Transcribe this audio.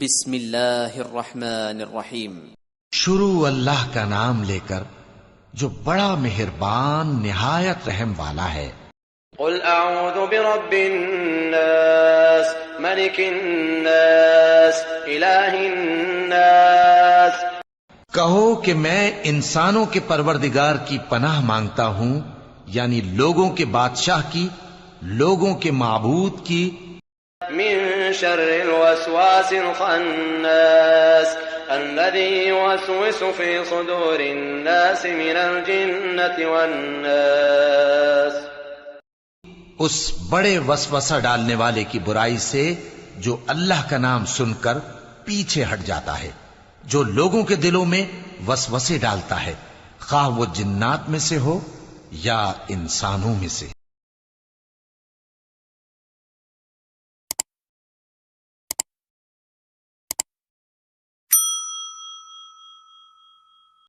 بسم اللہ الرحمن الرحیم۔ شروع اللہ کا نام لے کر جو بڑا مہربان نہایت رحم والا ہے۔ قل اعوذ برب الناس ملک الناس الہ الناس۔ کہو کہ میں انسانوں کے پروردگار کی پناہ مانگتا ہوں، یعنی لوگوں کے بادشاہ کی، لوگوں کے معبود کی۔ من شر الوسواس الخناس الذي يوسوس في صدور الناس من الجنة والناس۔ اس بڑے وسوسہ ڈالنے والے کی برائی سے جو اللہ کا نام سن کر پیچھے ہٹ جاتا ہے، جو لوگوں کے دلوں میں وسوسے ڈالتا ہے، خواہ وہ جنات میں سے ہو یا انسانوں میں سے۔